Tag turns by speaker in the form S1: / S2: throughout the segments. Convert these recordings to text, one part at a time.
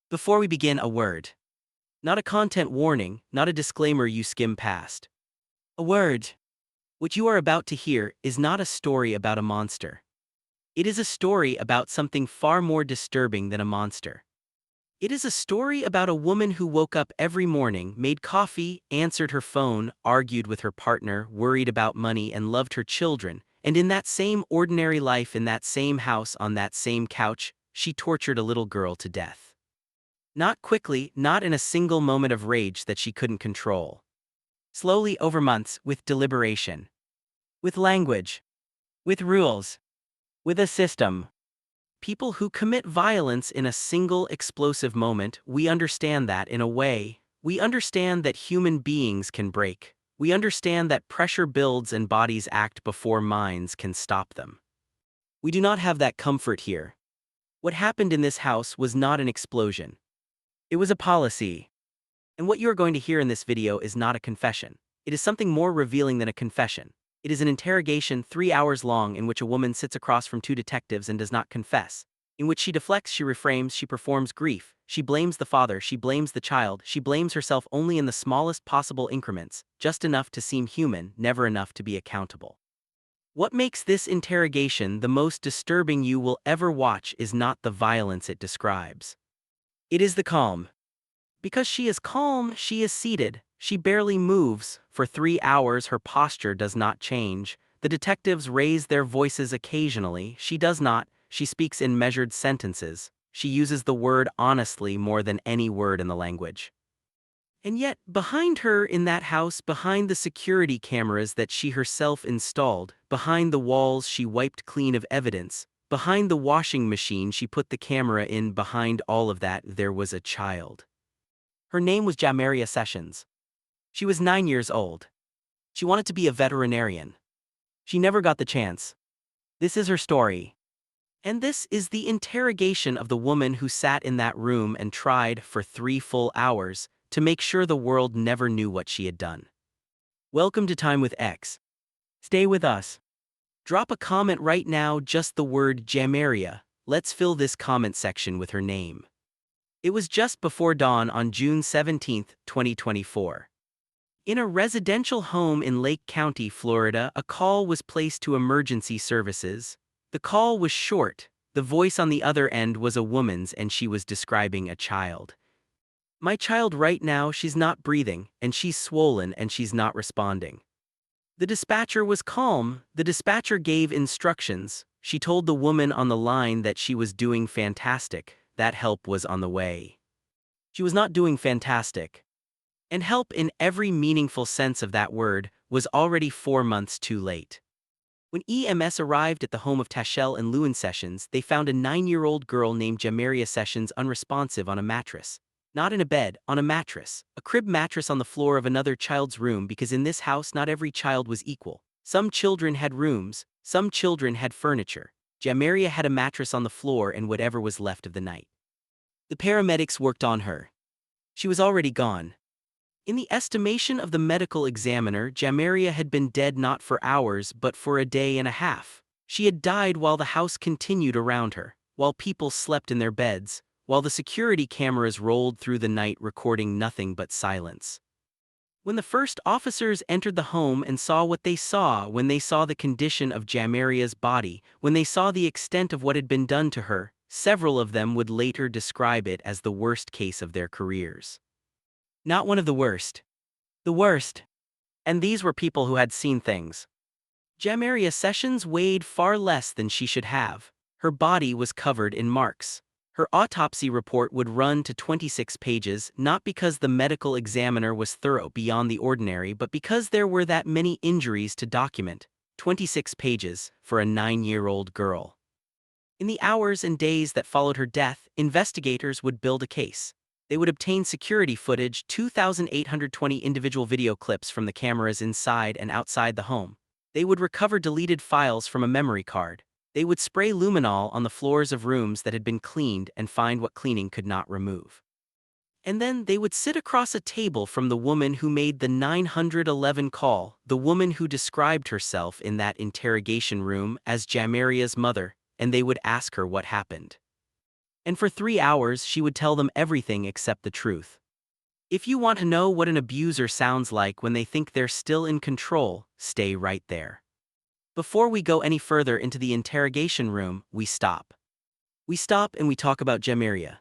S1: Before we begin, a word. Not a content warning, not a disclaimer you skim past. A word. What you are about to hear is not a story about a monster. It is a story about something far more disturbing than a monster. It is a story about a woman who woke up every morning, made coffee, answered her phone, argued with her partner, worried about money, and loved her children, and in that same ordinary life, in that same house, on that same couch, she tortured a little girl to death. Not quickly, not in a single moment of rage that she couldn't control. Slowly over months, with deliberation. With language. With rules. With a system. People who commit violence in a single explosive moment, we understand that in a way. We understand that human beings can break. We understand that pressure builds and bodies act before minds can stop them. We do not have that comfort here. What happened in this house was not an explosion. It was a policy. And what you are going to hear in this video is not a confession. It is something more revealing than a confession. It is an interrogation 3 hours long in which a woman sits across from 2 detectives and does not confess. In which she deflects, she reframes, she performs grief, she blames the father, she blames the child, she blames herself only in the smallest possible increments, just enough to seem human, never enough to be accountable. What makes this interrogation the most disturbing you will ever watch is not the violence it describes. It is the calm. Because she is calm, she is seated, she barely moves. For 3 hours her posture does not change. The detectives raise their voices occasionally, she does not. She speaks in measured sentences. She uses the word honestly more than any word in the language. And yet, behind her in that house, behind the security cameras that she herself installed, behind the walls she wiped clean of evidence, behind the washing machine she put the camera in, behind all of that, there was a child. Her name was Jamaria Sessions. She was 9 years old. She wanted to be a veterinarian. She never got the chance. This is her story. And this is the interrogation of the woman who sat in that room and tried for 3 full hours to make sure the world never knew what she had done. Welcome to Time with X. Stay with us. Drop a comment right now, just the word Jamaria. Let's fill this comment section with her name. It was just before dawn on June 17, 2024. In a residential home in Lake County, Florida, a call was placed to emergency services. The call was short. The voice on the other end was a woman's and she was describing a child. My child right now, she's not breathing, and she's swollen and she's not responding. The dispatcher was calm. The dispatcher gave instructions. She told the woman on the line that she was doing fantastic, that help was on the way. She was not doing fantastic. And help in every meaningful sense of that word was already 4 months too late. When EMS arrived at the home of Tashelle and Lewin Sessions, they found a 9-year-old girl named Jamaria Sessions unresponsive on a mattress. Not in a bed, on a mattress. A crib mattress on the floor of another child's room, because in this house not every child was equal. Some children had rooms, some children had furniture. Jamaria had a mattress on the floor and whatever was left of the night. The paramedics worked on her. She was already gone. In the estimation of the medical examiner, Jamaria had been dead not for hours but for a day and a half. She had died while the house continued around her, while people slept in their beds, while the security cameras rolled through the night recording nothing but silence. When the first officers entered the home and saw what they saw, when they saw the condition of Jamaria's body, when they saw the extent of what had been done to her, several of them would later describe it as the worst case of their careers. Not one of the worst. The worst. And these were people who had seen things. Jamaria Sessions weighed far less than she should have. Her body was covered in marks. Her autopsy report would run to 26 pages, not because the medical examiner was thorough beyond the ordinary, but because there were that many injuries to document. 26 pages for a 9-year-old girl. In the hours and days that followed her death, investigators would build a case. They would obtain security footage, 2,820 individual video clips from the cameras inside and outside the home. They would recover deleted files from a memory card. They would spray luminol on the floors of rooms that had been cleaned and find what cleaning could not remove. And then they would sit across a table from the woman who made the 911 call, the woman who described herself in that interrogation room as Jamaria's mother, and they would ask her what happened. And for 3 hours she would tell them everything except the truth. If you want to know what an abuser sounds like when they think they're still in control, stay right there. Before we go any further into the interrogation room, we stop. We stop and we talk about Jamaria.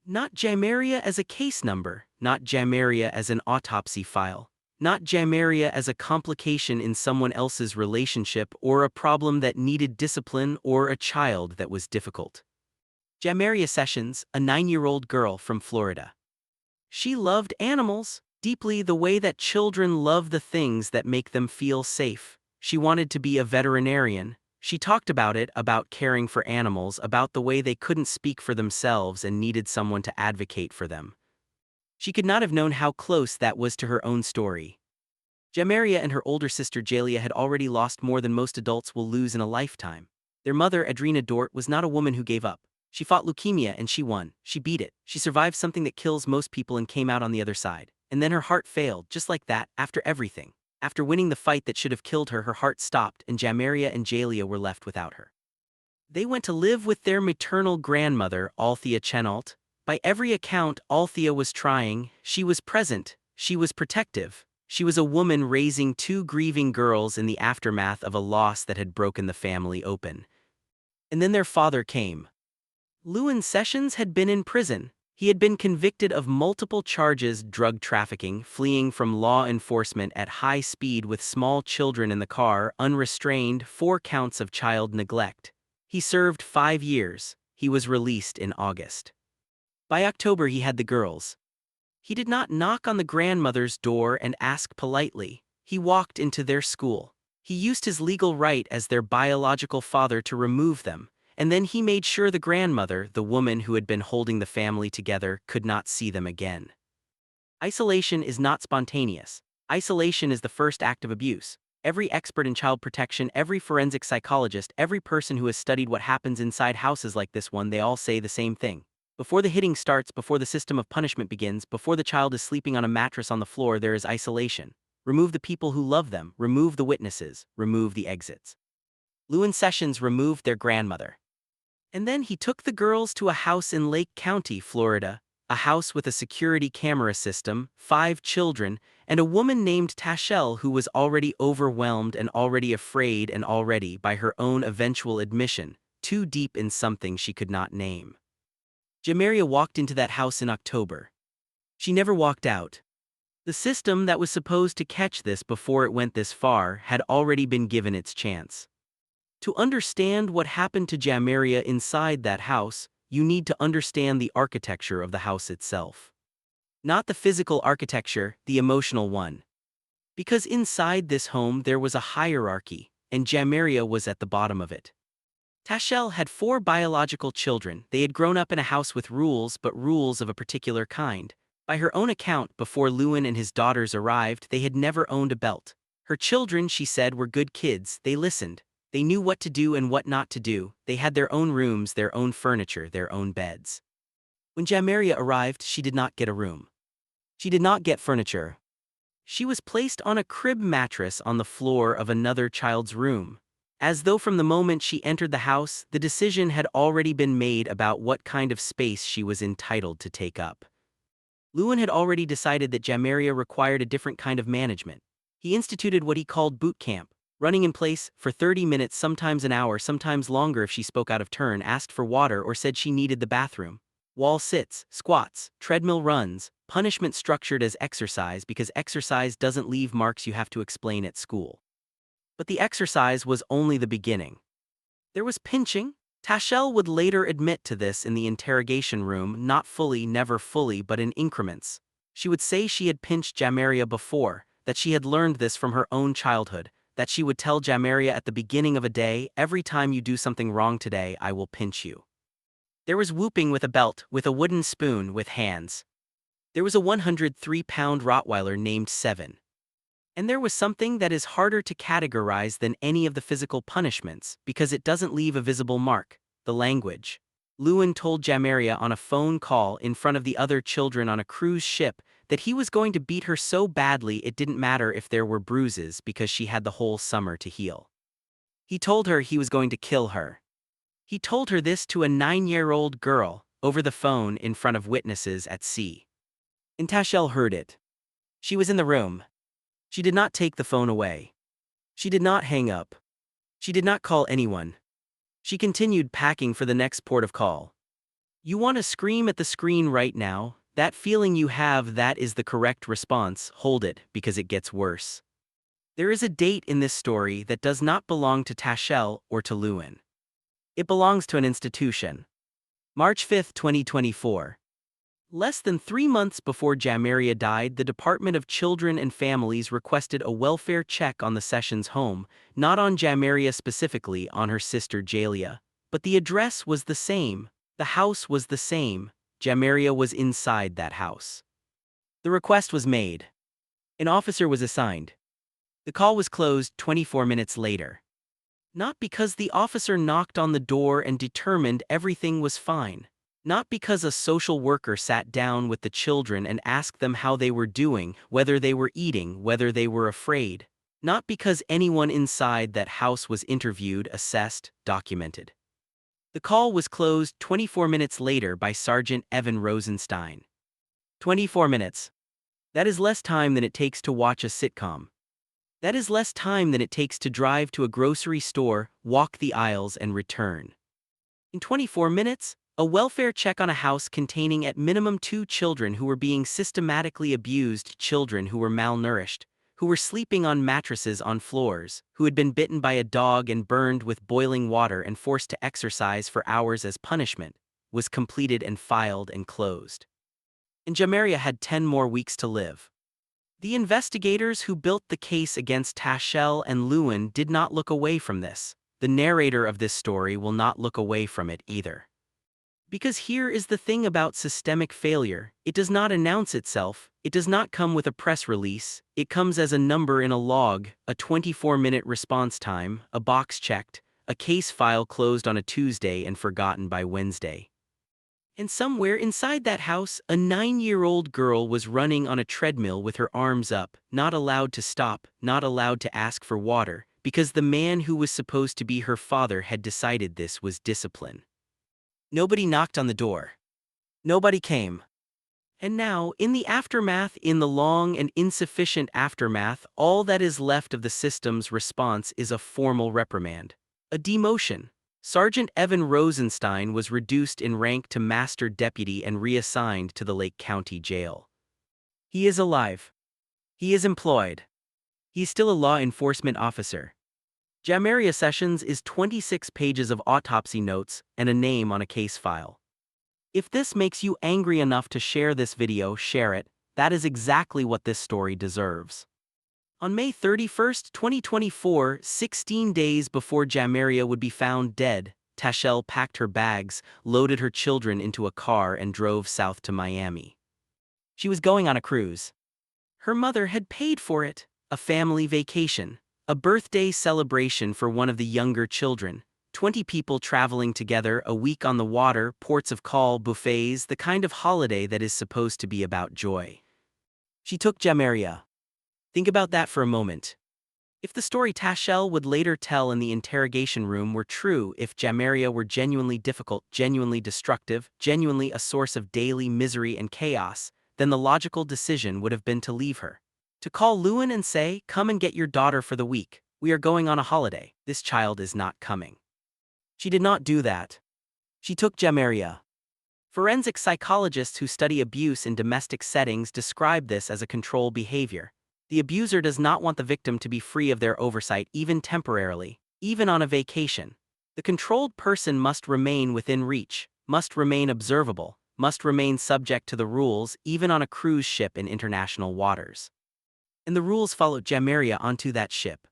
S1: Not Jamaria as a case number, not Jamaria as an autopsy file, not Jamaria as a complication in someone else's relationship or a problem that needed discipline or a child that was difficult. Jamaria Sessions, a 9-year-old girl from Florida. She loved animals deeply, the way that children love the things that make them feel safe. She wanted to be a veterinarian. She talked about it, about caring for animals, about the way they couldn't speak for themselves and needed someone to advocate for them. She could not have known how close that was to her own story. Jamaria and her older sister Jalia had already lost more than most adults will lose in a lifetime. Their mother, Adrina Dort, was not a woman who gave up. She fought leukemia and she won. She beat it. She survived something that kills most people and came out on the other side. And then her heart failed, just like that, after everything. After winning the fight that should have killed her, her heart stopped and Jamaria and Jalia were left without her. They went to live with their maternal grandmother, Althea Chenault. By every account, Althea was trying, she was present, she was protective. She was a woman raising 2 grieving girls in the aftermath of a loss that had broken the family open. And then their father came. Lewin Sessions had been in prison. He had been convicted of multiple charges: drug trafficking, fleeing from law enforcement at high speed with small children in the car, unrestrained, 4 counts of child neglect. He served 5 years. He was released in August. By October he had the girls. He did not knock on the grandmother's door and ask politely. He walked into their school. He used his legal right as their biological father to remove them, and then he made sure the grandmother, the woman who had been holding the family together, could not see them again. Isolation is not spontaneous. Isolation is the first act of abuse. Every expert in child protection, every forensic psychologist, every person who has studied what happens inside houses like this one, they all say the same thing. Before the hitting starts, before the system of punishment begins, before the child is sleeping on a mattress on the floor, there is isolation. Remove the people who love them, remove the witnesses, remove the exits. Lewin Sessions removed their grandmother. And then he took the girls to a house in Lake County, Florida, a house with a security camera system, 5 children, and a woman named Tashelle who was already overwhelmed and already afraid and already, by her own eventual admission, too deep in something she could not name. Jamaria walked into that house in October. She never walked out. The system that was supposed to catch this before it went this far had already been given its chance. To understand what happened to Jamaria inside that house, you need to understand the architecture of the house itself. Not the physical architecture, the emotional one. Because inside this home there was a hierarchy, and Jamaria was at the bottom of it. Tashelle had 4 biological children. They had grown up in a house with rules, but rules of a particular kind. By her own account, before Lewin and his daughters arrived, they had never owned a belt. Her children, she said, were good kids. They listened. They knew what to do and what not to do. They had their own rooms, their own furniture, their own beds. When Jamaria arrived, she did not get a room. She did not get furniture. She was placed on a crib mattress on the floor of another child's room. As though from the moment she entered the house, the decision had already been made about what kind of space she was entitled to take up. Lewin had already decided that Jamaria required a different kind of management. He instituted what he called boot camp, running in place for 30 minutes, sometimes an hour, sometimes longer if she spoke out of turn, asked for water or said she needed the bathroom. Wall sits, squats, treadmill runs, punishment structured as exercise because exercise doesn't leave marks you have to explain at school. But the exercise was only the beginning. There was pinching. Tashelle would later admit to this in the interrogation room, not fully, never fully, but in increments. She would say she had pinched Jamaria before, that she had learned this from her own childhood, that she would tell Jamaria at the beginning of a day, every time you do something wrong today, I will pinch you. There was whooping with a belt, with a wooden spoon, with hands. There was a 103-pound Rottweiler named Seven. And there was something that is harder to categorize than any of the physical punishments, because it doesn't leave a visible mark: the language. Lewin told Jamaria on a phone call in front of the other children on a cruise ship that he was going to beat her so badly it didn't matter if there were bruises because she had the whole summer to heal. He told her he was going to kill her. He told her this to a 9-year-old girl, over the phone in front of witnesses at sea. And Tashel heard it. She was in the room. She did not take the phone away. She did not hang up. She did not call anyone. She continued packing for the next port of call. You want to scream at the screen right now? That feeling you have, that is the correct response. Hold it, because it gets worse. There is a date in this story that does not belong to Tashel or to Lewin. It belongs to an institution. March 5, 2024. Less than 3 months before Jamaria died, the Department of Children and Families requested a welfare check on the Sessions home, not on Jamaria specifically, on her sister Jalia. But the address was the same, the house was the same, Jamaria was inside that house. The request was made. An officer was assigned. The call was closed 24 minutes later. Not because the officer knocked on the door and determined everything was fine. Not because a social worker sat down with the children and asked them how they were doing, whether they were eating, whether they were afraid. Not because anyone inside that house was interviewed, assessed, documented. The call was closed 24 minutes later by Sergeant Evan Rosenstein. 24 minutes. That is less time than it takes to watch a sitcom. That is less time than it takes to drive to a grocery store, walk the aisles, and return. In 24 minutes, a welfare check on a house containing at minimum 2 children who were being systematically abused, children who were malnourished, who were sleeping on mattresses on floors, who had been bitten by a dog and burned with boiling water and forced to exercise for hours as punishment, was completed and filed and closed. And Jamaria had 10 more weeks to live. The investigators who built the case against Tashel and Lewin did not look away from this. The narrator of this story will not look away from it either. Because here is the thing about systemic failure: it does not announce itself, it does not come with a press release, it comes as a number in a log, a 24-minute response time, a box checked, a case file closed on a Tuesday and forgotten by Wednesday. And somewhere inside that house, a 9-year-old girl was running on a treadmill with her arms up, not allowed to stop, not allowed to ask for water, because the man who was supposed to be her father had decided this was discipline. Nobody knocked on the door. Nobody came. And now, in the aftermath, in the long and insufficient aftermath, all that is left of the system's response is a formal reprimand. A demotion. Sergeant Evan Rosenstein was reduced in rank to master deputy and reassigned to the Lake County Jail. He is alive. He is employed. He is still a law enforcement officer. Jamaria Sessions is 26 pages of autopsy notes and a name on a case file. If this makes you angry enough to share this video, share it. That is exactly what this story deserves. On May 31, 2024, 16 days before Jamaria would be found dead, Tashel packed her bags, loaded her children into a car and drove south to Miami. She was going on a cruise. Her mother had paid for it, a family vacation, a birthday celebration for one of the younger children, 20 people traveling together, a week on the water, ports of call, buffets, the kind of holiday that is supposed to be about joy. She took Jamaria. Think about that for a moment. If the story Tashel would later tell in the interrogation room were true, if Jamaria were genuinely difficult, genuinely destructive, genuinely a source of daily misery and chaos, then the logical decision would have been to leave her. To call Lewin and say, "Come and get your daughter for the week. We are going on a holiday. This child is not coming." She did not do that. She took Jamaria. Forensic psychologists who study abuse in domestic settings describe this as a control behavior. The abuser does not want the victim to be free of their oversight even temporarily, even on a vacation. The controlled person must remain within reach, must remain observable, must remain subject to the rules even on a cruise ship in international waters. And the rules followed Jamaria onto that ship.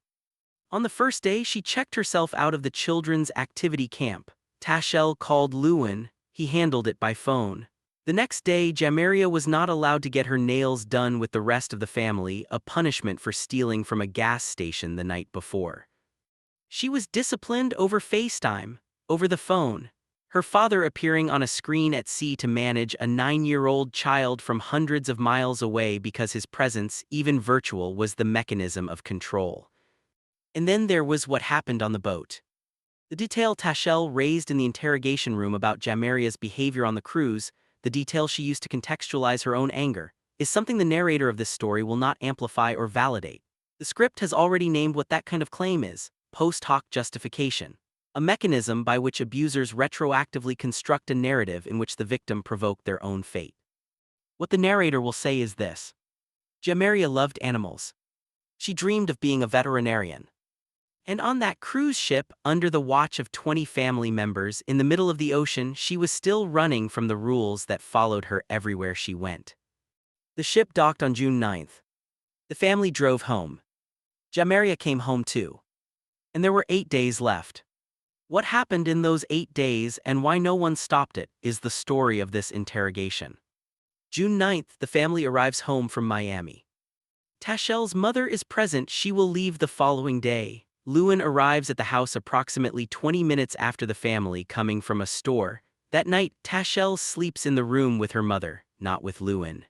S1: On the first day, she checked herself out of the children's activity camp. Tashel called Lewin, he handled it by phone. The next day, Jamaria was not allowed to get her nails done with the rest of the family, a punishment for stealing from a gas station the night before. She was disciplined over FaceTime, over the phone, her father appearing on a screen at sea to manage a 9-year-old child from hundreds of miles away because his presence, even virtual, was the mechanism of control. And then there was what happened on the boat. The detail Tashel raised in the interrogation room about Jamaria's behavior on the cruise, the detail she used to contextualize her own anger, is something the narrator of this story will not amplify or validate. The script has already named what that kind of claim is: post hoc justification, a mechanism by which abusers retroactively construct a narrative in which the victim provoked their own fate. What the narrator will say is this: Jamaria loved animals. She dreamed of being a veterinarian. And on that cruise ship, under the watch of 20 family members in the middle of the ocean, she was still running from the rules that followed her everywhere she went. The ship docked on June 9th. The family drove home. Jamaria came home too. And there were 8 days left. What happened in those 8 days and why no one stopped it is the story of this interrogation. June 9th, the family arrives home from Miami. Tashel's mother is present. She will leave the following day. Lewin arrives at the house approximately 20 minutes after the family coming from a store. That night, Tashel sleeps in the room with her mother, not with Lewin.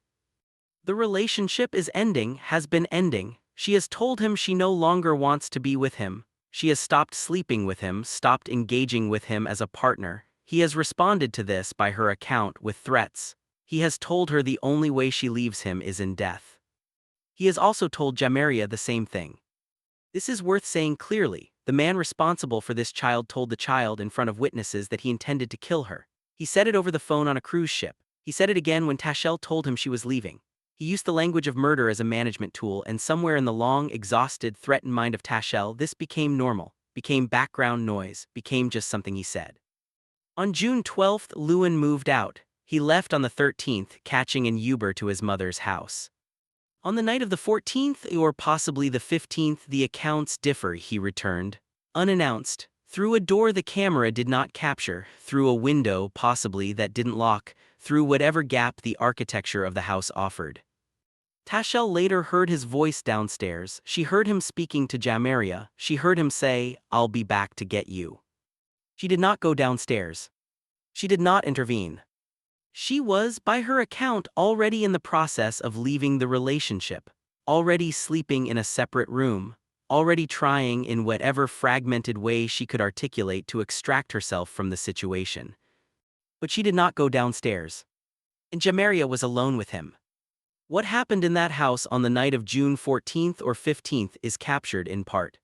S1: The relationship is ending, has been ending. She has told him she no longer wants to be with him. She has stopped sleeping with him, stopped engaging with him as a partner. He has responded to this by her account with threats. He has told her the only way she leaves him is in death. He has also told Jamaria the same thing. This is worth saying clearly. The man responsible for this child told the child in front of witnesses that he intended to kill her. He said it over the phone on a cruise ship. He said it again when Tashel told him she was leaving. He used the language of murder as a management tool, and somewhere in the long, exhausted, threatened mind of Tashel, this became normal, became background noise, became just something he said. On June 12th, Lewin moved out. He left on the 13th, catching an Uber to his mother's house. On the night of the 14th, or possibly the 15th, the accounts differ. He returned, unannounced, through a door the camera did not capture, through a window, possibly, that didn't lock, through whatever gap the architecture of the house offered. Tashel later heard his voice downstairs. She heard him speaking to Jamaria. She heard him say, "I'll be back to get you." She did not go downstairs. She did not intervene. She was, by her account, already in the process of leaving the relationship, already sleeping in a separate room, already trying in whatever fragmented way she could articulate to extract herself from the situation. But she did not go downstairs. And Jamaria was alone with him. What happened in that house on the night of June 14th or 15th is captured in part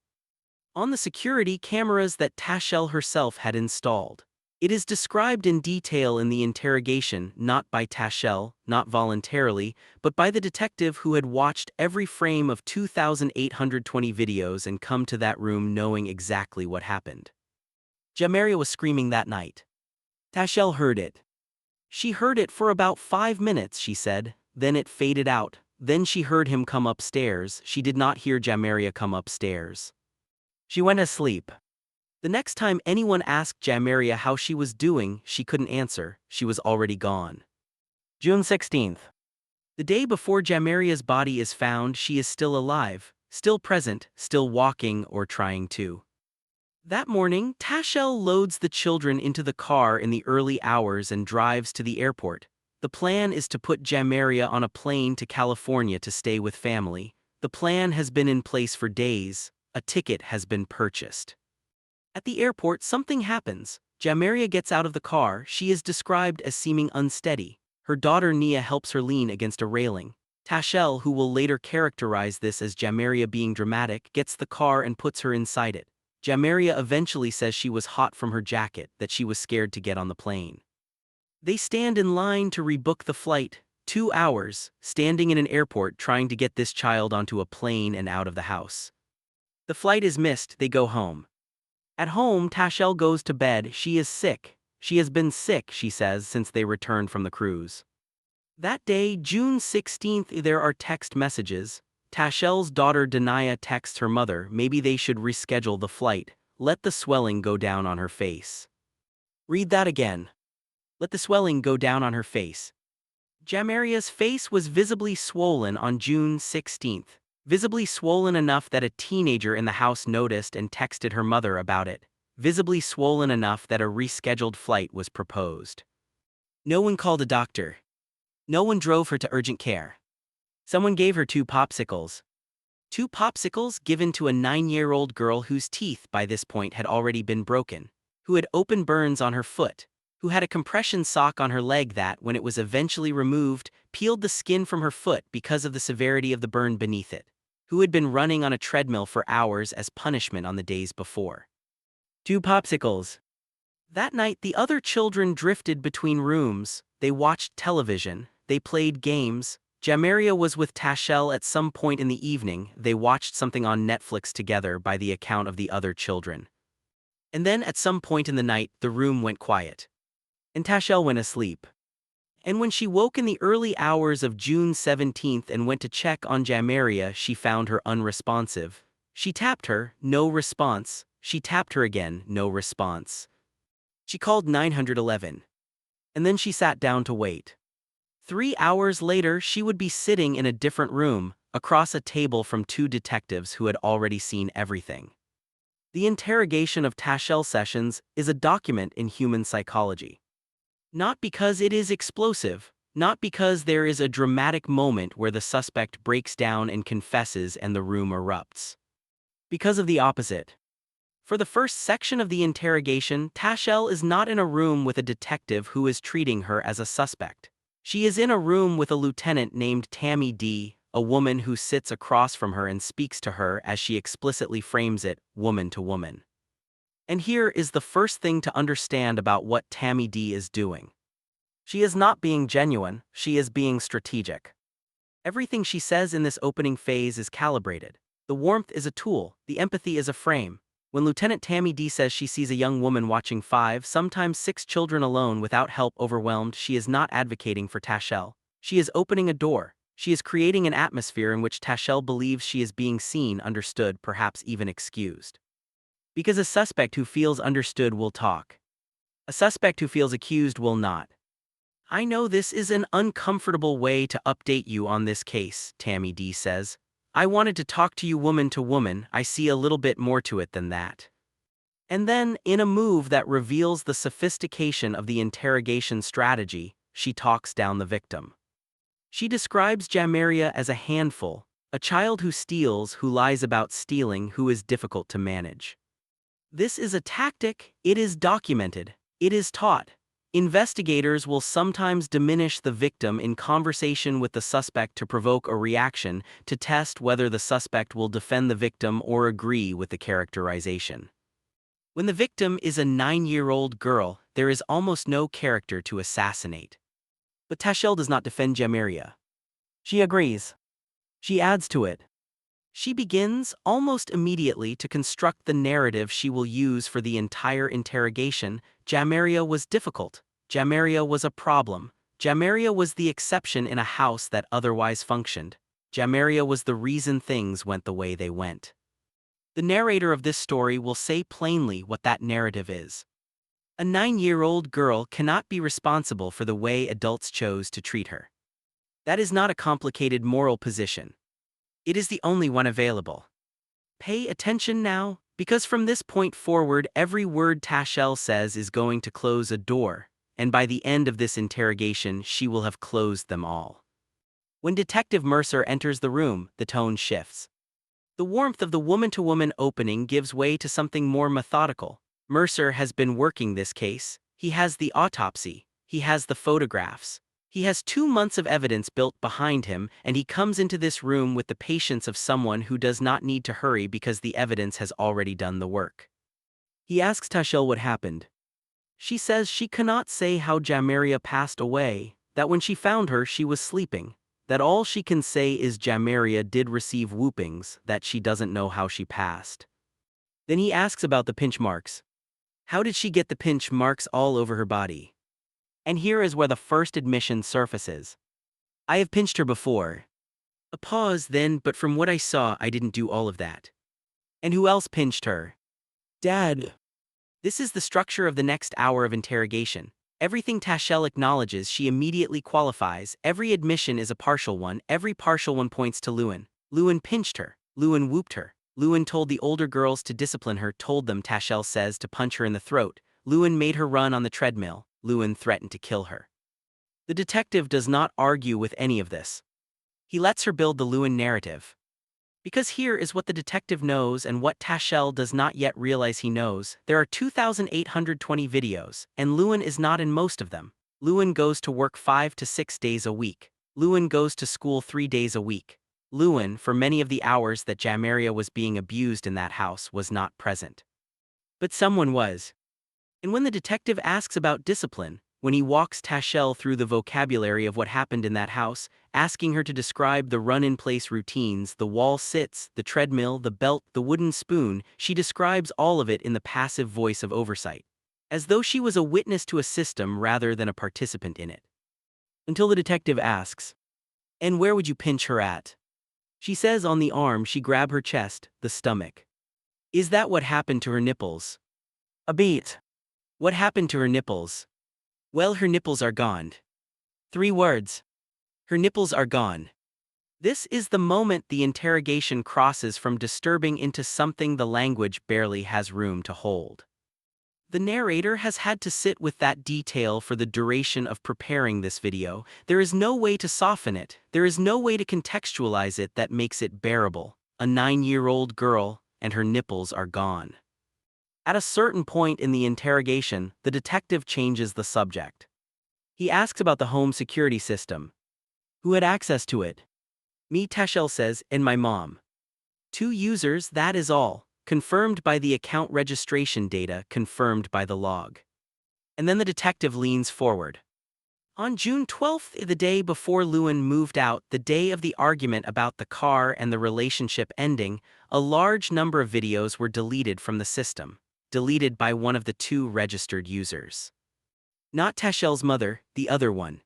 S1: on the security cameras that Tashel herself had installed. It is described in detail in the interrogation, not by Tashel, not voluntarily, but by the detective who had watched every frame of 2,820 videos and come to that room knowing exactly what happened. Jamaria was screaming that night. Tashel heard it. She heard it for about 5 minutes, she said, then it faded out. Then she heard him come upstairs. She did not hear Jamaria come upstairs. She went asleep. The next time anyone asked Jamaria how she was doing, she couldn't answer. She was already gone. June 16th. The day before Jamaria's body is found, she is still alive, still present, still walking or trying to. That morning, Tashel loads the children into the car in the early hours and drives to the airport. The plan is to put Jamaria on a plane to California to stay with family. The plan has been in place for days. A ticket has been purchased. At the airport, something happens. Jamaria gets out of the car. She is described as seeming unsteady. Her daughter Nia helps her lean against a railing. Tashel, who will later characterize this as Jamaria being dramatic, gets the car and puts her inside it. Jamaria eventually says she was hot from her jacket, that she was scared to get on the plane. They stand in line to rebook the flight. 2 hours, standing in an airport trying to get this child onto a plane and out of the house. The flight is missed. They go home. At home, Tashel goes to bed. She is sick. She has been sick, she says, since they returned from the cruise. That day, June 16th, there are text messages. Tashel's daughter Denia texts her mother, maybe they should reschedule the flight. Let the swelling go down on her face. Read that again. Let the swelling go down on her face. Jamaria's face was visibly swollen on June 16th. Visibly swollen enough that a teenager in the house noticed and texted her mother about it. Visibly swollen enough that a rescheduled flight was proposed. No one called a doctor. No one drove her to urgent care. Someone gave her 2 popsicles. 2 popsicles given to a 9-year-old girl whose teeth by this point had already been broken, who had open burns on her foot, who had a compression sock on her leg that, when it was eventually removed, peeled the skin from her foot because of the severity of the burn beneath it, who had been running on a treadmill for hours as punishment on the days before. 2 popsicles. That night, the other children drifted between rooms. They watched television. They played games. Jamaria was with Tashel at some point in the evening. They watched something on Netflix together by the account of the other children. And then at some point in the night, the room went quiet. And Tashel went asleep. And when she woke in the early hours of June 17th and went to check on Jamaria, she found her unresponsive. She tapped her, no response. She tapped her again, no response. She called 911. And then she sat down to wait. 3 hours later, she would be sitting in a different room, across a table from 2 detectives who had already seen everything. The interrogation of Tashel Sessions is a document in human psychology. Not because it is explosive, not because there is a dramatic moment where the suspect breaks down and confesses and the room erupts. Because of the opposite. For the first section of the interrogation, Tashel is not in a room with a detective who is treating her as a suspect. She is in a room with a lieutenant named Tammy D., a woman who sits across from her and speaks to her as she explicitly frames it, woman to woman. And here is the first thing to understand about what Tammy D. is doing. She is not being genuine, she is being strategic. Everything she says in this opening phase is calibrated. The warmth is a tool, the empathy is a frame. When Lieutenant Tammy D says she sees a young woman watching 5, sometimes 6 children alone without help, overwhelmed, she is not advocating for Tashel. She is opening a door. She is creating an atmosphere in which Tashel believes she is being seen, understood, perhaps even excused. Because a suspect who feels understood will talk. A suspect who feels accused will not. I know this is an uncomfortable way to update you on this case, Tammy D says. I wanted to talk to you woman to woman. I see a little bit more to it than that. And then, in a move that reveals the sophistication of the interrogation strategy, she talks down the victim. She describes Jamaria as a handful, a child who steals, who lies about stealing, who is difficult to manage. This is a tactic, it is documented, it is taught. Investigators will sometimes diminish the victim in conversation with the suspect to provoke a reaction, to test whether the suspect will defend the victim or agree with the characterization. When the victim is a 9-year-old girl, there is almost no character to assassinate. But Tashel does not defend Jamaria. She agrees. She adds to it. She begins, almost immediately, to construct the narrative she will use for the entire interrogation. Jamaria was difficult. Jamaria was a problem. Jamaria was the exception in a house that otherwise functioned. Jamaria was the reason things went the way they went. The narrator of this story will say plainly what that narrative is. A 9-year-old girl cannot be responsible for the way adults chose to treat her. That is not a complicated moral position. It is the only one available. Pay attention now, because from this point forward every word Tashel says is going to close a door, and by the end of this interrogation she will have closed them all. When Detective Mercer enters the room, the tone shifts. The warmth of the woman-to-woman opening gives way to something more methodical. Mercer has been working this case. He has the autopsy. He has the photographs. He has 2 months of evidence built behind him, and he comes into this room with the patience of someone who does not need to hurry because the evidence has already done the work. He asks Tashel what happened. She says she cannot say how Jamaria passed away, that when she found her she was sleeping, that all she can say is Jamaria did receive whoopings, that she doesn't know how she passed. Then he asks about the pinch marks. How did she get the pinch marks all over her body? And here is where the first admission surfaces. I have pinched her before. A pause then, but from what I saw I didn't do all of that. And who else pinched her? Dad. This is the structure of the next hour of interrogation. Everything Tashel acknowledges she immediately qualifies. Every admission is a partial one. Every partial one points to Lewin. Lewin pinched her. Lewin whooped her. Lewin told the older girls to discipline her, told them, Tashel says, to punch her in the throat. Lewin made her run on the treadmill. Lewin threatened to kill her. The detective does not argue with any of this. He lets her build the Lewin narrative. Because here is what the detective knows and what Tashel does not yet realize he knows. There are 2,820 videos, and Lewin is not in most of them. Lewin goes to work 5 to 6 days a week. Lewin goes to school 3 days a week. Lewin, for many of the hours that Jamaria was being abused in that house, was not present. But someone was. And when the detective asks about discipline, when he walks Tashel through the vocabulary of what happened in that house, asking her to describe the run-in-place routines, the wall sits, the treadmill, the belt, the wooden spoon, she describes all of it in the passive voice of oversight, as though she was a witness to a system rather than a participant in it. Until the detective asks, "And where would you pinch her at?" She says on the arm she grabbed her chest, the stomach. Is that what happened to her nipples? A beat. What happened to her nipples? Well, her nipples are gone. 3 words. Her nipples are gone. This is the moment the interrogation crosses from disturbing into something the language barely has room to hold. The narrator has had to sit with that detail for the duration of preparing this video. There is no way to soften it. There is no way to contextualize it that makes it bearable. A 9-year-old girl, and her nipples are gone. At a certain point in the interrogation, the detective changes the subject. He asks about the home security system. Who had access to it? Me, Tashel says, and my mom. 2 users, that is all. Confirmed by the account registration data, confirmed by the log. And then the detective leans forward. On June 12th, the day before Lewin moved out, the day of the argument about the car and the relationship ending, a large number of videos were deleted from the system. Deleted by one of the 2 registered users. Not Tashel's mother, the other one.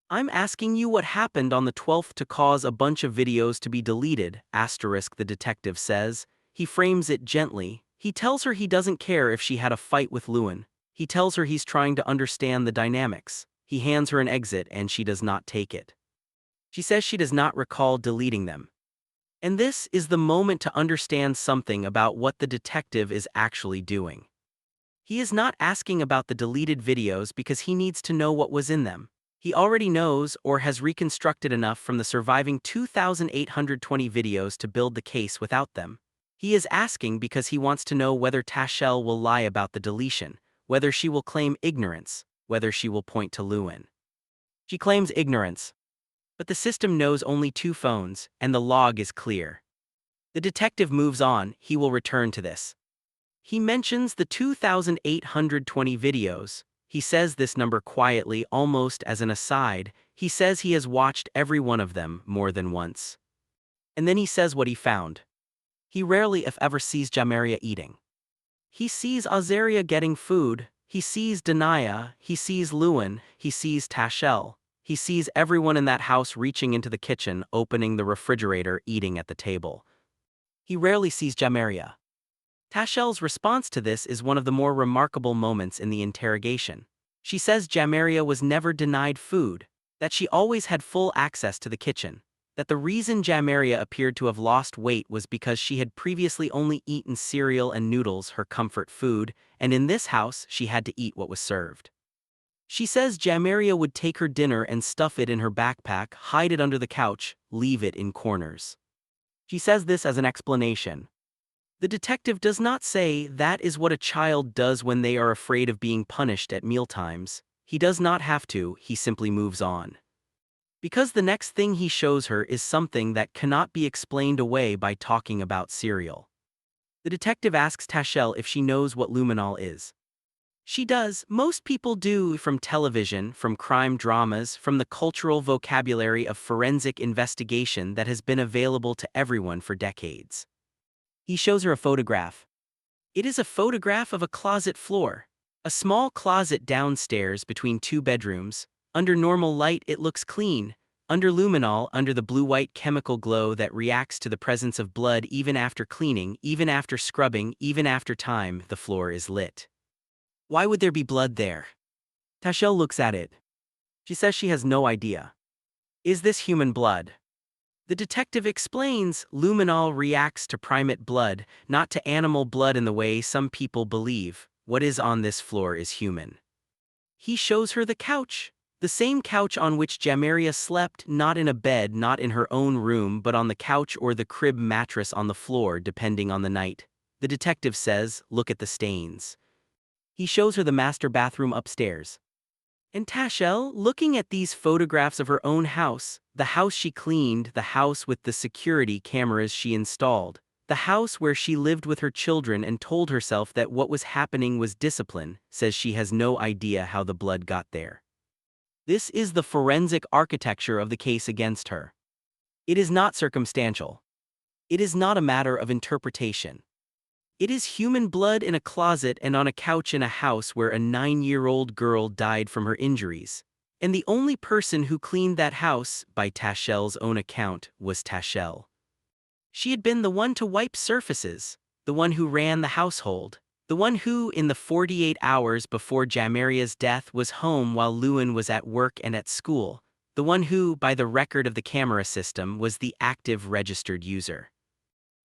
S1: I'm asking you what happened on the 12th to cause a bunch of videos to be deleted, asterisk, the detective says. He frames it gently. He tells her he doesn't care if she had a fight with Lewin. He tells her he's trying to understand the dynamics. He hands her an exit and she does not take it. She says she does not recall deleting them. And this is the moment to understand something about what the detective is actually doing. He is not asking about the deleted videos because he needs to know what was in them. He already knows or has reconstructed enough from the surviving 2,820 videos to build the case without them. He is asking because he wants to know whether Tashel will lie about the deletion, whether she will claim ignorance, whether she will point to Lewin. She claims ignorance. But the system knows only 2 phones, and the log is clear. The detective moves on. He will return to this. He mentions the 2,820 videos. He says this number quietly, almost as an aside. He says he has watched every one of them more than once. And then he says what he found. He rarely, if ever, sees Jamaria eating. He sees Azaria getting food. He sees Denaya. He sees Lewin. He sees Tashel. He sees everyone in that house reaching into the kitchen, opening the refrigerator, eating at the table. He rarely sees Jamaria. Tashel's response to this is one of the more remarkable moments in the interrogation. She says Jamaria was never denied food, that she always had full access to the kitchen, that the reason Jamaria appeared to have lost weight was because she had previously only eaten cereal and noodles, her comfort food, and in this house she had to eat what was served. She says Jamaria would take her dinner and stuff it in her backpack, hide it under the couch, leave it in corners. She says this as an explanation. The detective does not say that is what a child does when they are afraid of being punished at mealtimes. He does not have to, he simply moves on. Because the next thing he shows her is something that cannot be explained away by talking about cereal. The detective asks Tashel if she knows what luminol is. She does. Most people do, from television, from crime dramas, from the cultural vocabulary of forensic investigation that has been available to everyone for decades. He shows her a photograph. It is a photograph of a closet floor. A small closet downstairs between 2 bedrooms. Under normal light it looks clean. Under luminol, under the blue-white chemical glow that reacts to the presence of blood even after cleaning, even after scrubbing, even after time, the floor is lit. Why would there be blood there? Tashel looks at it. She says she has no idea. Is this human blood? The detective explains luminol reacts to primate blood, not to animal blood in the way some people believe. What is on this floor is human. He shows her the couch. The same couch on which Jamaria slept, not in a bed, not in her own room, but on the couch or the crib mattress on the floor, depending on the night. The detective says, "Look at the stains." He shows her the master bathroom upstairs. And Tashel, looking at these photographs of her own house, the house she cleaned, the house with the security cameras she installed, the house where she lived with her children and told herself that what was happening was discipline, says she has no idea how the blood got there. This is the forensic architecture of the case against her. It is not circumstantial. It is not a matter of interpretation. It is human blood in a closet and on a couch in a house where a 9-year-old girl died from her injuries. And the only person who cleaned that house, by Tashel's own account, was Tashel. She had been the one to wipe surfaces, the one who ran the household, the one who, in the 48 hours before Jamaria's death, was home while Lewin was at work and at school, the one who, by the record of the camera system, was the active registered user.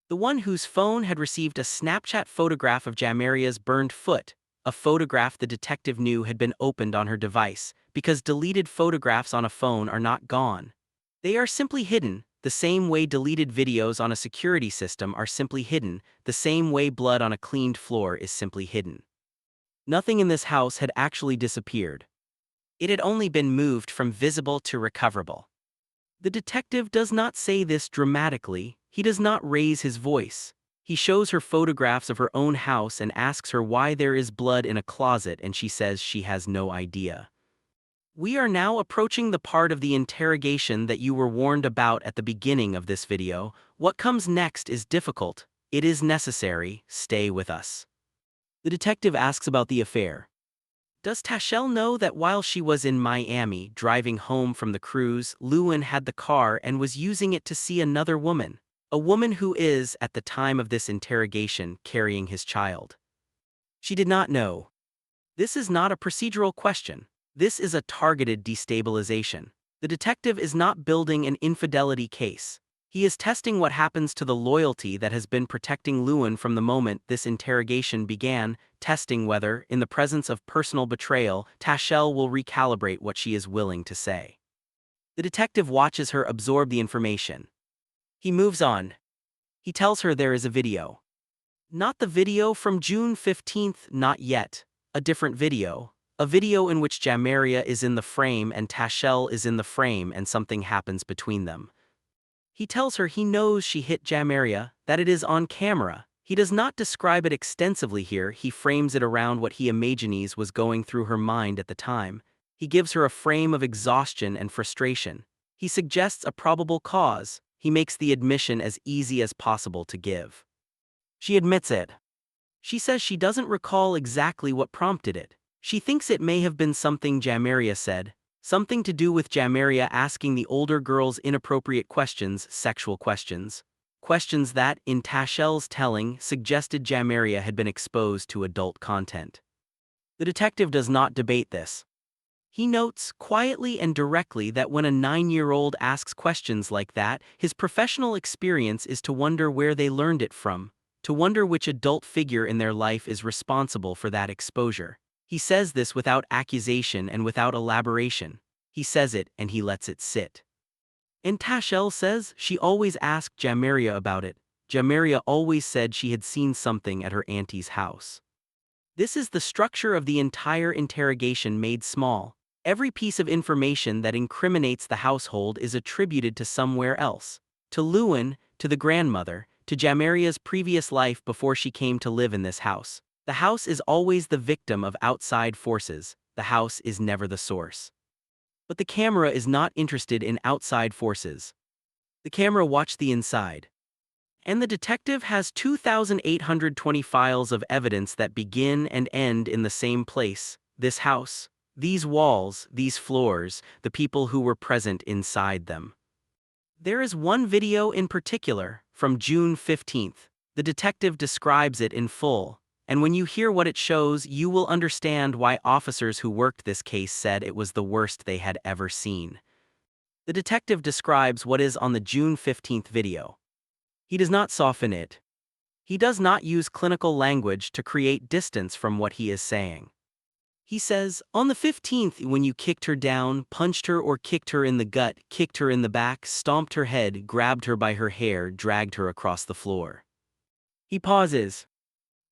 S1: The one whose phone had received a Snapchat photograph of Jamaria's burned foot, a photograph the detective knew had been opened on her device, because deleted photographs on a phone are not gone. They are simply hidden, the same way deleted videos on a security system are simply hidden, the same way blood on a cleaned floor is simply hidden. Nothing in this house had actually disappeared. It had only been moved from visible to recoverable. The detective does not say this dramatically, he does not raise his voice. He shows her photographs of her own house and asks her why there is blood in a closet, and she says she has no idea. We are now approaching the part of the interrogation that you were warned about at the beginning of this video. What comes next is difficult. It is necessary. Stay with us. The detective asks about the affair. Does Tashel know that while she was in Miami driving home from the cruise, Lewin had the car and was using it to see another woman, a woman who is, at the time of this interrogation, carrying his child? She did not know. This is not a procedural question. This is a targeted destabilization. The detective is not building an infidelity case. He is testing what happens to the loyalty that has been protecting Lewin from the moment this interrogation began, testing whether, in the presence of personal betrayal, Tashel will recalibrate what she is willing to say. The detective watches her absorb the information. He moves on. He tells her there is a video. Not the video from June 15th, not yet. A different video. A video in which Jamaria is in the frame and Tashel is in the frame and something happens between them. He tells her he knows she hit Jamaria, that it is on camera. He does not describe it extensively here, he frames it around what he imagines was going through her mind at the time. He gives her a frame of exhaustion and frustration. He suggests a probable cause. He makes the admission as easy as possible to give. She admits it. She says she doesn't recall exactly what prompted it. She thinks it may have been something Jamaria said, something to do with Jamaria asking the older girls inappropriate questions, sexual questions. Questions that, in Tashel's telling, suggested Jamaria had been exposed to adult content. The detective does not debate this. He notes, quietly and directly, that when a 9-year-old asks questions like that, his professional experience is to wonder where they learned it from, to wonder which adult figure in their life is responsible for that exposure. He says this without accusation and without elaboration. He says it and he lets it sit. And Tashel says she always asked Jamaria about it. Jamaria always said she had seen something at her auntie's house. This is the structure of the entire interrogation made small. Every piece of information that incriminates the household is attributed to somewhere else. To Lewin, to the grandmother, to Jamaria's previous life before she came to live in this house. The house is always the victim of outside forces. The house is never the source. But the camera is not interested in outside forces. The camera watched the inside. And the detective has 2,820 files of evidence that begin and end in the same place, this house, these walls, these floors, the people who were present inside them. There is one video in particular, from June 15th. The detective describes it in full. And when you hear what it shows, you will understand why officers who worked this case said it was the worst they had ever seen. The detective describes what is on the June 15th video. He does not soften it. He does not use clinical language to create distance from what he is saying. He says, on the 15th, when you kicked her down, punched her or kicked her in the gut, kicked her in the back, stomped her head, grabbed her by her hair, dragged her across the floor. He pauses.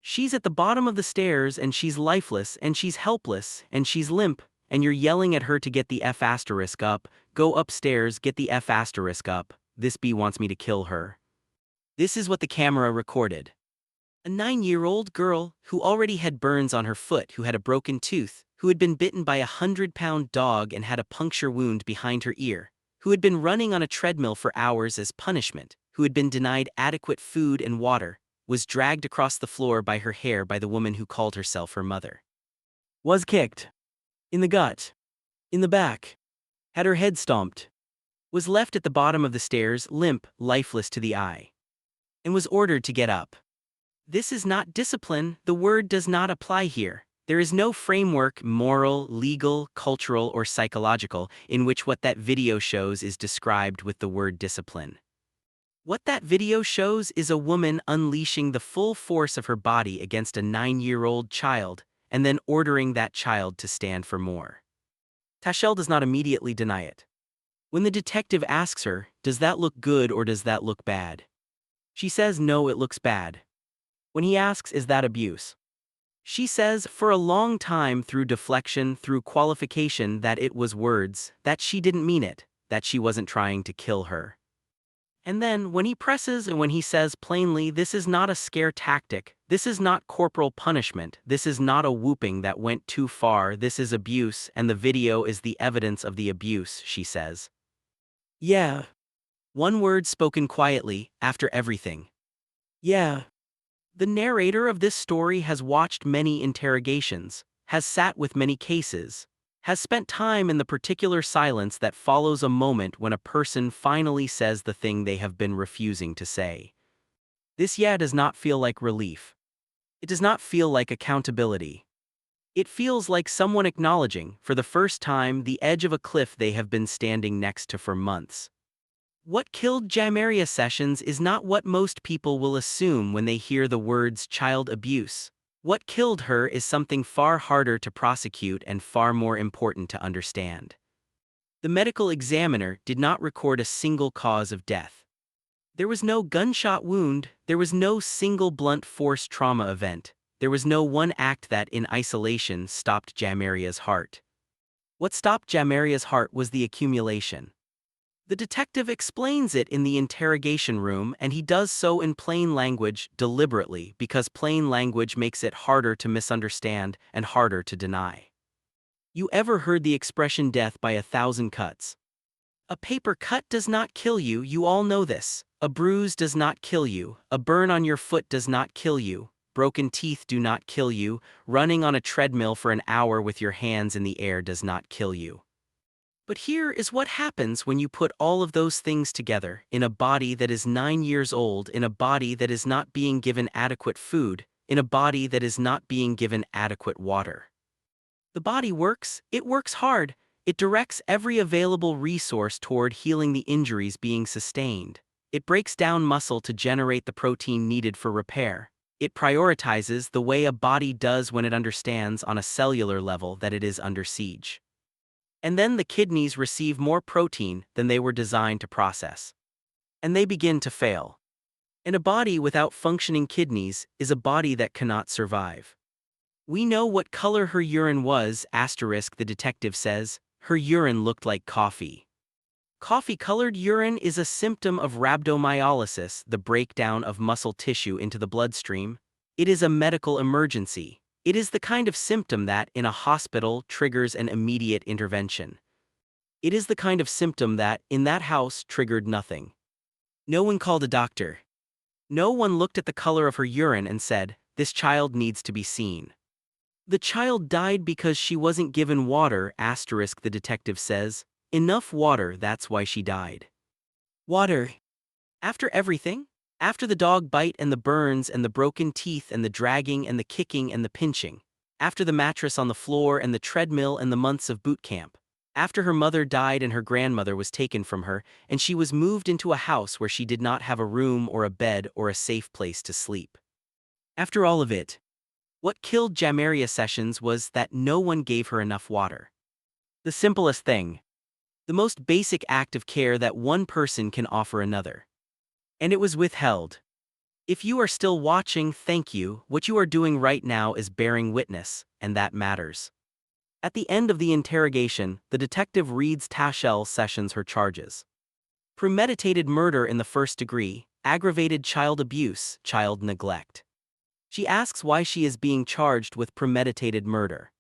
S1: She's at the bottom of the stairs and she's lifeless and she's helpless and she's limp, and you're yelling at her to get the F asterisk up, go upstairs, get the F asterisk up, this bee wants me to kill her. This is what the camera recorded. A 9-year-old girl, who already had burns on her foot, who had a broken tooth, who had been bitten by a 100-pound dog and had a puncture wound behind her ear, who had been running on a treadmill for hours as punishment, who had been denied adequate food and water, was dragged across the floor by her hair by the woman who called herself her mother. Was kicked. In the gut. In the back. Had her head stomped. Was left at the bottom of the stairs, limp, lifeless to the eye. And was ordered to get up. This is not discipline, the word does not apply here. There is no framework, moral, legal, cultural, or psychological, in which what that video shows is described with the word discipline. What that video shows is a woman unleashing the full force of her body against a 9-year-old child, and then ordering that child to stand for more. Tashel does not immediately deny it. When the detective asks her, does that look good or does that look bad? She says no, it looks bad. When he asks, is that abuse? She says, for a long time through deflection, through qualification, that it was words, that she didn't mean it, that she wasn't trying to kill her. And then, when he presses and when he says plainly, this is not a scare tactic, this is not corporal punishment, this is not a whooping that went too far, this is abuse, and the video is the evidence of the abuse, she says. Yeah. One word spoken quietly, after everything. Yeah. The narrator of this story has watched many interrogations, has sat with many cases, has spent time in the particular silence that follows a moment when a person finally says the thing they have been refusing to say. This does not feel like relief. It does not feel like accountability. It feels like someone acknowledging, for the first time, the edge of a cliff they have been standing next to for months. What killed Jamaria Sessions is not what most people will assume when they hear the words child abuse. What killed her is something far harder to prosecute and far more important to understand. The medical examiner did not record a single cause of death. There was no gunshot wound, there was no single blunt force trauma event, there was no one act that in isolation stopped Jamaria's heart. What stopped Jamaria's heart was the accumulation. The detective explains it in the interrogation room, and he does so in plain language deliberately because plain language makes it harder to misunderstand and harder to deny. You ever heard the expression death by 1,000 cuts? A paper cut does not kill you, you all know this. A bruise does not kill you, a burn on your foot does not kill you, broken teeth do not kill you, running on a treadmill for an hour with your hands in the air does not kill you. But here is what happens when you put all of those things together, in a body that is 9 years old, in a body that is not being given adequate food, in a body that is not being given adequate water. The body works, it works hard, it directs every available resource toward healing the injuries being sustained. It breaks down muscle to generate the protein needed for repair. It prioritizes the way a body does when it understands on a cellular level that it is under siege. And then the kidneys receive more protein than they were designed to process. And they begin to fail. And a body without functioning kidneys is a body that cannot survive. We know what color her urine was, asterisk, the detective says. Her urine looked like coffee. Coffee-colored urine is a symptom of rhabdomyolysis, the breakdown of muscle tissue into the bloodstream. It is a medical emergency. It is the kind of symptom that, in a hospital, triggers an immediate intervention. It is the kind of symptom that, in that house, triggered nothing. No one called a doctor. No one looked at the color of her urine and said, this child needs to be seen. The child died because she wasn't given water, asterisk, the detective says. Enough water, that's why she died. Water. After everything? After the dog bite and the burns and the broken teeth and the dragging and the kicking and the pinching. After the mattress on the floor and the treadmill and the months of boot camp. After her mother died and her grandmother was taken from her, and she was moved into a house where she did not have a room or a bed or a safe place to sleep. After all of it, What killed Jamaria Sessions was that no one gave her enough water. The simplest thing. The most basic act of care that one person can offer another. And it was withheld. If you are still watching, thank you. What you are doing right now is bearing witness, and that matters. At the end of the interrogation, the detective reads Tashel Sessions her charges. Premeditated murder in the first degree, aggravated child abuse, child neglect. She asks why she is being charged with premeditated murder.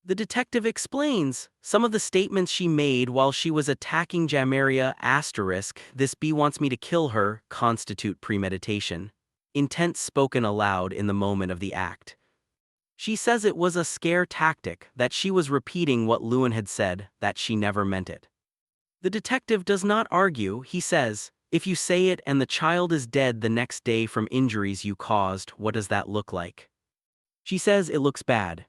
S1: The detective explains some of the statements she made while she was attacking Jamaria *, this bee wants me to kill her, constitute premeditation. Intent spoken aloud in the moment of the act. She says it was a scare tactic, that she was repeating what Lewin had said, that she never meant it. The detective does not argue, he says, if you say it and the child is dead the next day from injuries you caused, what does that look like? She says it looks bad.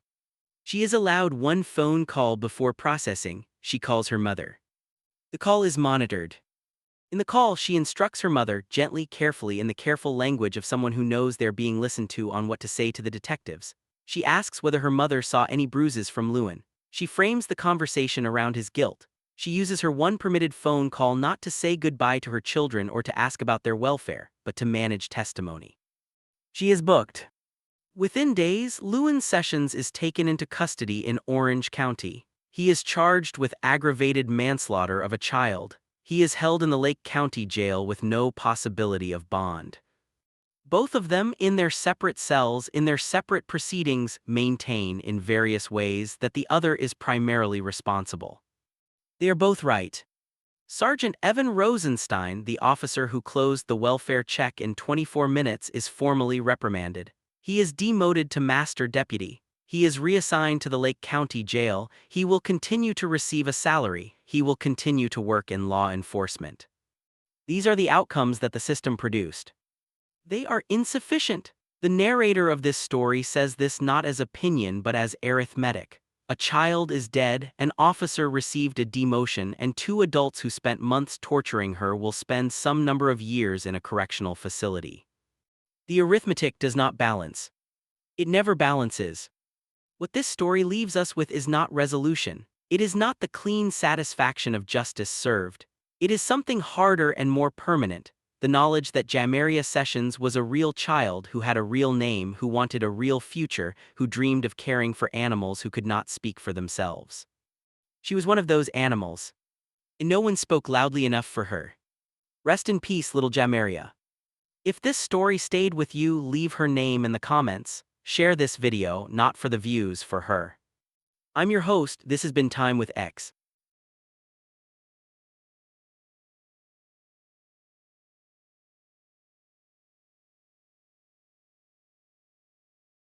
S1: She is allowed one phone call before processing. She calls her mother. The call is monitored. In the call, she instructs her mother, gently, carefully, in the careful language of someone who knows they're being listened to, on what to say to the detectives. She asks whether her mother saw any bruises from Lewin. She frames the conversation around his guilt. She uses her one permitted phone call not to say goodbye to her children or to ask about their welfare, but to manage testimony. She is booked. Within days, Lewin Sessions is taken into custody in Orange County. He is charged with aggravated manslaughter of a child. He is held in the Lake County Jail with no possibility of bond. Both of them, in their separate cells, in their separate proceedings, maintain in various ways that the other is primarily responsible. They are both right. Sergeant Evan Rosenstein, the officer who closed the welfare check in 24 minutes, is formally reprimanded. He is demoted to master deputy. He is reassigned to the Lake County Jail. He will continue to receive a salary. He will continue to work in law enforcement. These are the outcomes that the system produced. They are insufficient. The narrator of this story says this not as opinion but as arithmetic. A child is dead, an officer received a demotion, and 2 adults who spent months torturing her will spend some number of years in a correctional facility. The arithmetic does not balance. It never balances. What this story leaves us with is not resolution. It is not the clean satisfaction of justice served. It is something harder and more permanent. The knowledge that Jamaria Sessions was a real child who had a real name, who wanted a real future, who dreamed of caring for animals who could not speak for themselves. She was one of those animals. And no one spoke loudly enough for her. Rest in peace, little Jamaria. If this story stayed with you, leave her name in the comments. Share this video, not for the views, for her. I'm your host, this has been Time with X.